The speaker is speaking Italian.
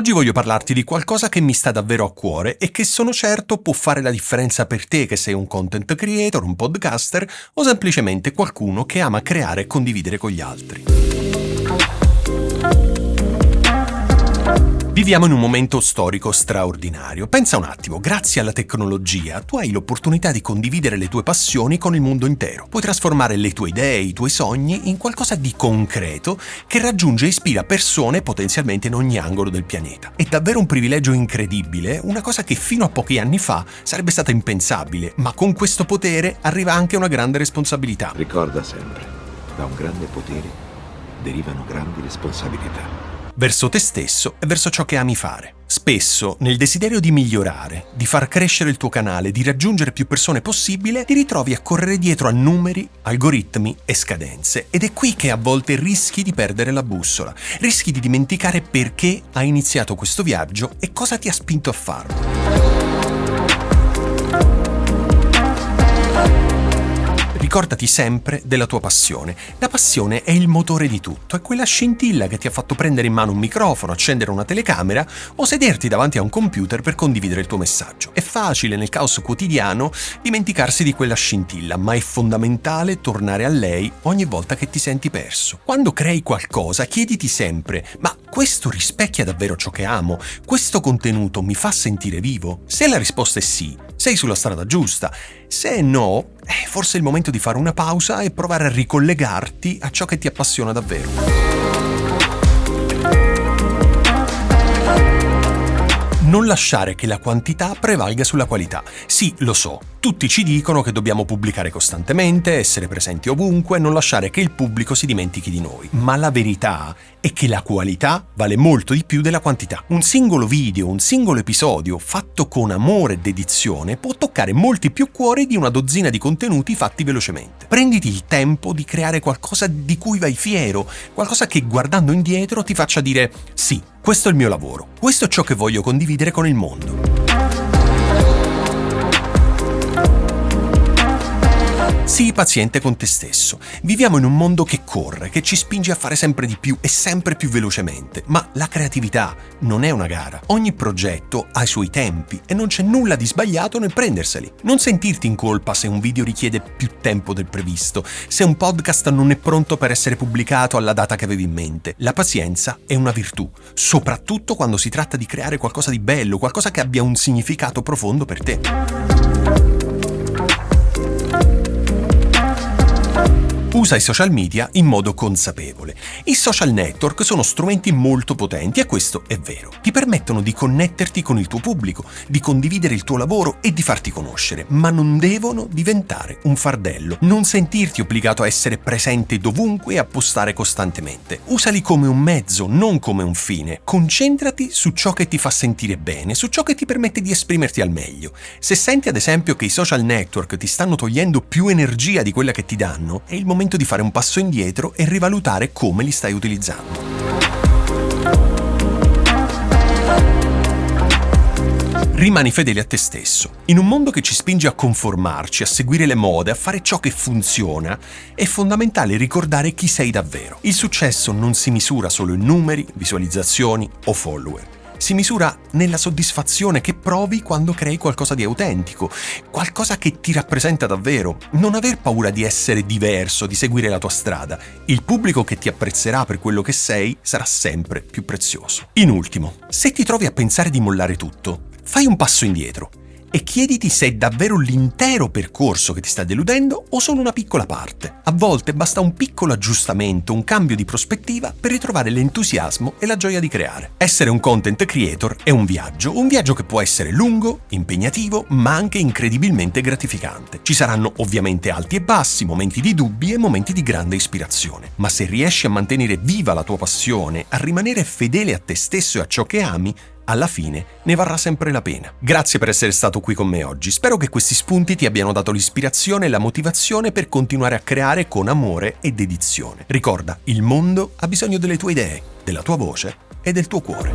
Oggi voglio parlarti di qualcosa che mi sta davvero a cuore e che sono certo può fare la differenza per te che sei un content creator, un podcaster o semplicemente qualcuno che ama creare e condividere con gli altri. Viviamo in un momento storico straordinario. Pensa un attimo, grazie alla tecnologia tu hai l'opportunità di condividere le tue passioni con il mondo intero. Puoi trasformare le tue idee, i tuoi sogni in qualcosa di concreto che raggiunge e ispira persone potenzialmente in ogni angolo del pianeta. È davvero un privilegio incredibile, una cosa che fino a pochi anni fa sarebbe stata impensabile, ma con questo potere arriva anche una grande responsabilità. Ricorda sempre, da un grande potere derivano grandi responsabilità. Verso te stesso e verso ciò che ami fare. Spesso, nel desiderio di migliorare, di far crescere il tuo canale, di raggiungere più persone possibile, ti ritrovi a correre dietro a numeri, algoritmi e scadenze. Ed è qui che a volte rischi di perdere la bussola, rischi di dimenticare perché hai iniziato questo viaggio e cosa ti ha spinto a farlo. Ricordati sempre della tua passione. La passione è il motore di tutto, è quella scintilla che ti ha fatto prendere in mano un microfono, accendere una telecamera o sederti davanti a un computer per condividere il tuo messaggio. È facile nel caos quotidiano dimenticarsi di quella scintilla, ma è fondamentale tornare a lei ogni volta che ti senti perso. Quando crei qualcosa, chiediti sempre: ma questo rispecchia davvero ciò che amo? Questo contenuto mi fa sentire vivo? Se la risposta è sì, sei sulla strada giusta. Se no, forse è il momento di fare una pausa e provare a ricollegarti a ciò che ti appassiona davvero. Non lasciare che la quantità prevalga sulla qualità. Sì, lo so, tutti ci dicono che dobbiamo pubblicare costantemente, essere presenti ovunque, non lasciare che il pubblico si dimentichi di noi. Ma la verità è che la qualità vale molto di più della quantità. Un singolo video, un singolo episodio fatto con amore e dedizione può toccare molti più cuori di una dozzina di contenuti fatti velocemente. Prenditi il tempo di creare qualcosa di cui vai fiero, qualcosa che guardando indietro ti faccia dire: sì, questo è il mio lavoro, questo è ciò che voglio condividere con il mondo. Sii paziente con te stesso. Viviamo in un mondo che corre, che ci spinge a fare sempre di più e sempre più velocemente, ma la creatività non è una gara. Ogni progetto ha i suoi tempi e non c'è nulla di sbagliato nel prenderseli. Non sentirti in colpa se un video richiede più tempo del previsto, se un podcast non è pronto per essere pubblicato alla data che avevi in mente. La pazienza è una virtù, soprattutto quando si tratta di creare qualcosa di bello, qualcosa che abbia un significato profondo per te. Usa i social media in modo consapevole. I social network sono strumenti molto potenti e questo è vero. Ti permettono di connetterti con il tuo pubblico, di condividere il tuo lavoro e di farti conoscere, ma non devono diventare un fardello. Non sentirti obbligato a essere presente dovunque e a postare costantemente. Usali come un mezzo, non come un fine. Concentrati su ciò che ti fa sentire bene, su ciò che ti permette di esprimerti al meglio. Se senti ad esempio che i social network ti stanno togliendo più energia di quella che ti danno, è il momento di fare un passo indietro e rivalutare come li stai utilizzando. Rimani fedele a te stesso. In un mondo che ci spinge a conformarci, a seguire le mode, a fare ciò che funziona, è fondamentale ricordare chi sei davvero. Il successo non si misura solo in numeri, visualizzazioni o follower. Si misura nella soddisfazione che provi quando crei qualcosa di autentico, qualcosa che ti rappresenta davvero. Non aver paura di essere diverso, di seguire la tua strada. Il pubblico che ti apprezzerà per quello che sei sarà sempre più prezioso. In ultimo, se ti trovi a pensare di mollare tutto, fai un passo indietro e chiediti se è davvero l'intero percorso che ti sta deludendo o solo una piccola parte. A volte basta un piccolo aggiustamento, un cambio di prospettiva per ritrovare l'entusiasmo e la gioia di creare. Essere un content creator è un viaggio che può essere lungo, impegnativo, ma anche incredibilmente gratificante. Ci saranno ovviamente alti e bassi, momenti di dubbi e momenti di grande ispirazione. Ma se riesci a mantenere viva la tua passione, a rimanere fedele a te stesso e a ciò che ami, alla fine ne varrà sempre la pena. Grazie per essere stato qui con me oggi. Spero che questi spunti ti abbiano dato l'ispirazione e la motivazione per continuare a creare con amore e dedizione. Ricorda, il mondo ha bisogno delle tue idee, della tua voce e del tuo cuore.